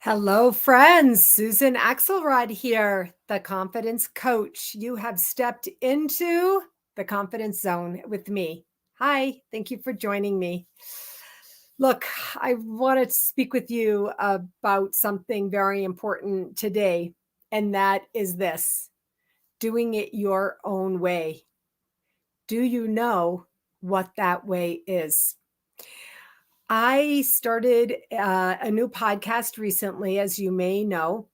Hello, friends. Susan Axelrod here, the confidence coach. You have stepped into the confidence zone with me. Hi, thank you for joining me. Look, I want to speak with you about something very important today, and that is this: doing it your own way. Do you know what that way is? I started a new podcast recently, as you may know.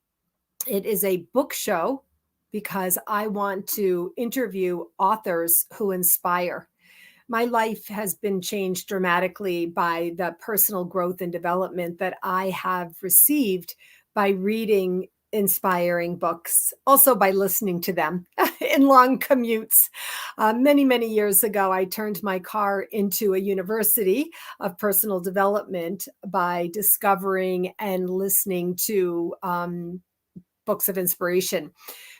It is a book show because I want to interview authors who inspire. My life has been changed dramatically by the personal growth and development that I have received by reading inspiring books, also by listening to them in long commutes. Many years ago, I turned my car into a university of personal development by discovering and listening to books of inspiration.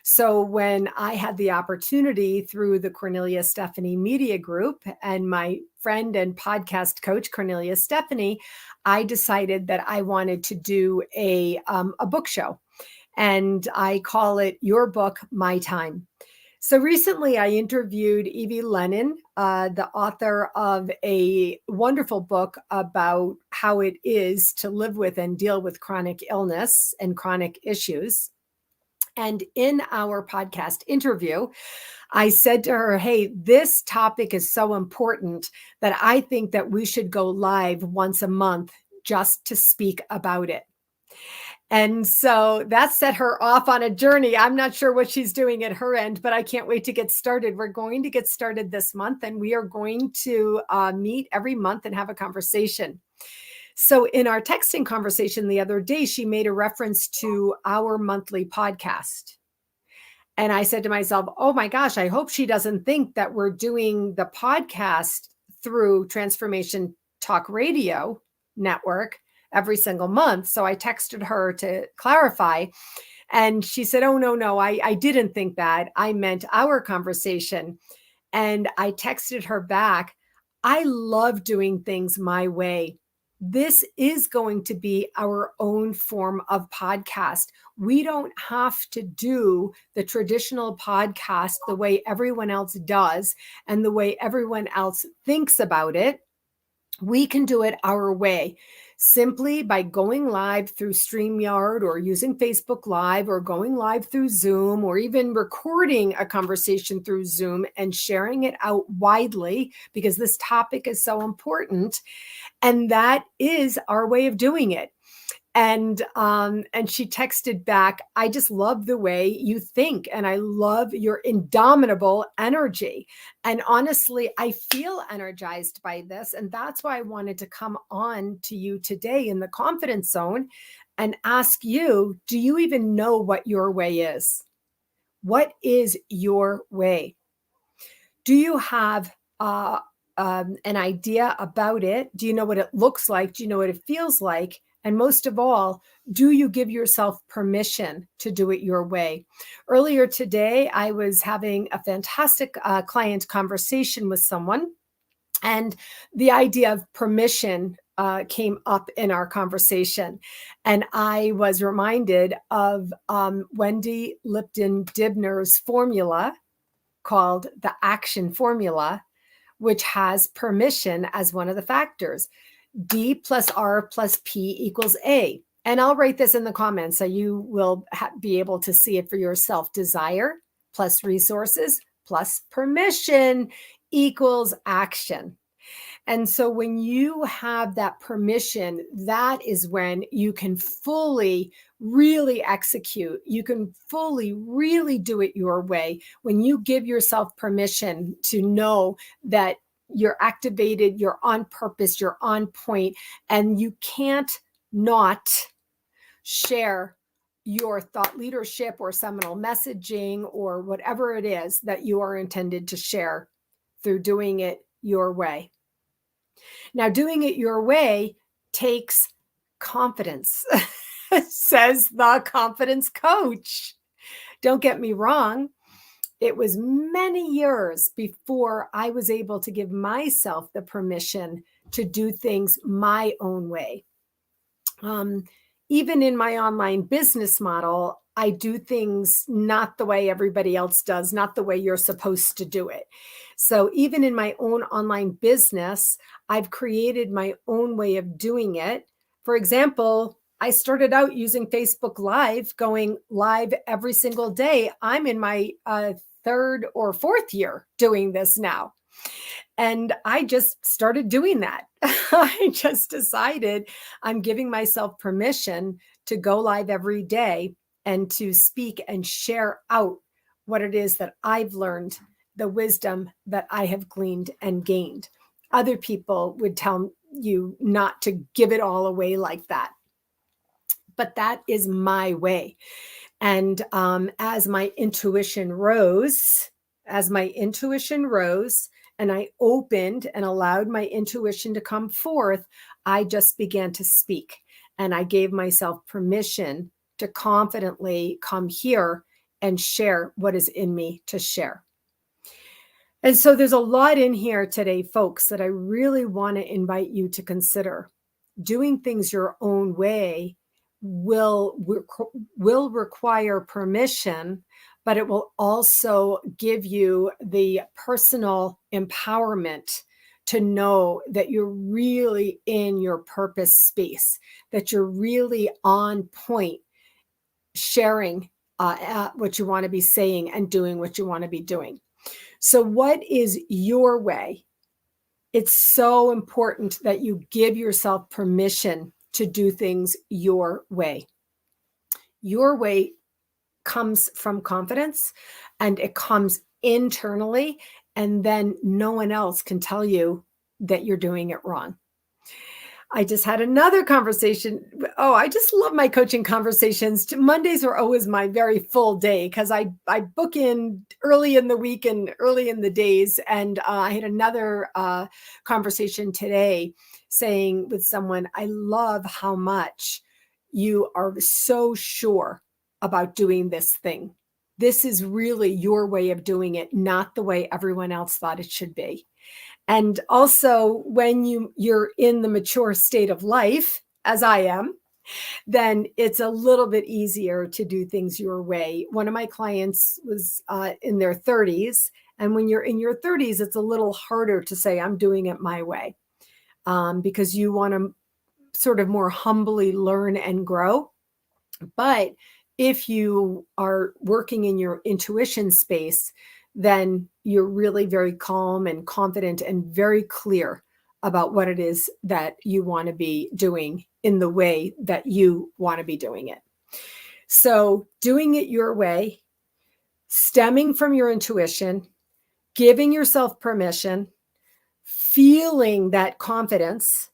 So when I had the opportunity through the Cornelia Stephanie Media Group and my friend and podcast coach, Cornelia Stephanie, I decided that I wanted to do a book show. And I call it Your Book, My Time. So recently I interviewed Evie Lennon, the author of a wonderful book about how it is to live with and deal with chronic illness and chronic issues. And in our podcast interview, I said to her, hey, this topic is so important that I think that we should go live once a month just to speak about it. And so that set her off on a journey. I'm not sure what she's doing at her end, but I can't wait to get started. We're going to get started this month, and we are going to meet every month and have a conversation. So in our texting conversation the other day, she made a reference to our monthly podcast. And I said to myself, oh my gosh, I hope she doesn't think that we're doing the podcast through Transformation Talk Radio Network every single month. So I texted her to clarify. And she said, oh, no, I didn't think that. I meant our conversation. And I texted her back, I love doing things my way. This is going to be our own form of podcast. We don't have to do the traditional podcast the way everyone else does and the way everyone else thinks about it. We can do it our way, simply by going live through StreamYard or using Facebook Live or going live through Zoom or even recording a conversation through Zoom and sharing it out widely because this topic is so important. And that is our way of doing it. And she texted back, I just love the way you think, and I love your indomitable energy. And honestly, I feel energized by this. And that's why I wanted to come on to you today in the confidence zone and ask you, do you even know what your way is? What is your way? Do you have an idea about it? Do you know what it looks like? Do you know what it feels like? And most of all, do you give yourself permission to do it your way? Earlier today, I was having a fantastic client conversation with someone, and the idea of permission came up in our conversation. And I was reminded of Wendy Lipton Dibner's formula called the action formula, which has permission as one of the factors. D plus R plus P equals A. And I'll write this in the comments so you will be able to see it for yourself. Desire plus resources plus permission equals action. And so when you have that permission, that is when you can fully really execute. You can fully really do it your way. When you give yourself permission to know that you're activated, you're on purpose, you're on point, and you can't not share your thought leadership or seminal messaging or whatever it is that you are intended to share through doing it your way. Now, doing it your way takes confidence, says the confidence coach. Don't get me wrong. It was many years before I was able to give myself the permission to do things my own way. even in my online business model, I do things not the way everybody else does, not the way you're supposed to do it. So even in my own online business, I've created my own way of doing it. For example, I started out using Facebook Live, going live every single day. I'm in my third or fourth year doing this now. And I just started doing that. I just decided I'm giving myself permission to go live every day and to speak and share out what it is that I've learned, the wisdom that I have gleaned and gained. Other people would tell you not to give it all away like that. But that is my way. And as my intuition rose, and I opened and allowed my intuition to come forth, I just began to speak. And I gave myself permission to confidently come here and share what is in me to share. And so there's a lot in here today, folks, that I really want to invite you to consider. Doing things your own way will require permission, but it will also give you the personal empowerment to know that you're really in your purpose space, that you're really on point, sharing what you want to be saying and doing what you want to be doing. So what is your way? It's so important that you give yourself permission to do things your way. Your way comes from confidence, and it comes internally, and then no one else can tell you that you're doing it wrong. I just had another conversation. Oh, I just love my coaching conversations. Mondays are always my very full day because I book in early in the week and early in the days. And I had another conversation today saying with someone, I love how much you are so sure about doing this thing. This is really your way of doing it, not the way everyone else thought it should be. And also, when you're in the mature state of life, as I am, then it's a little bit easier to do things your way. One of my clients was in their 30s. And when you're in your 30s, it's a little harder to say, I'm doing it my way, because you want to sort of more humbly learn and grow. But if you are working in your intuition space, then you're really very calm and confident and very clear about what it is that you want to be doing in the way that you want to be doing it. So doing it your way, stemming from your intuition, giving yourself permission, feeling that confidence,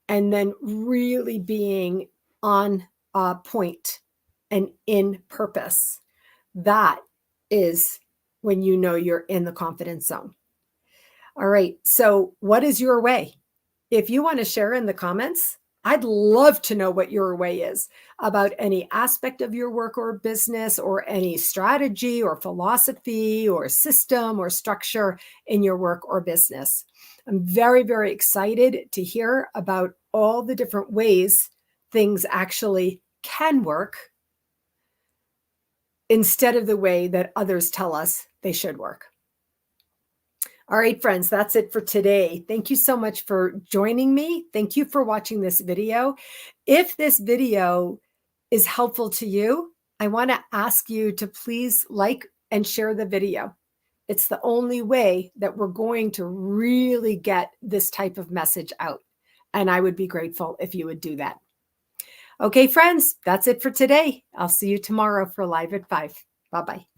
and then really being on point and in purpose. That is when you know you're in the confidence zone. All right. So what is your way? If you want to share in the comments, I'd love to know what your way is about any aspect of your work or business, or any strategy or philosophy or system or structure in your work or business. I'm very, very excited to hear about all the different ways things actually can work instead of the way that others tell us they should work. All right, friends, that's it for today. Thank you so much for joining me. Thank you for watching this video. If this video is helpful to you, I want to ask you to please like and share the video. It's the only way that we're going to really get this type of message out. And I would be grateful if you would do that. Okay, friends, that's it for today. I'll see you tomorrow for Live at 5. Bye-bye.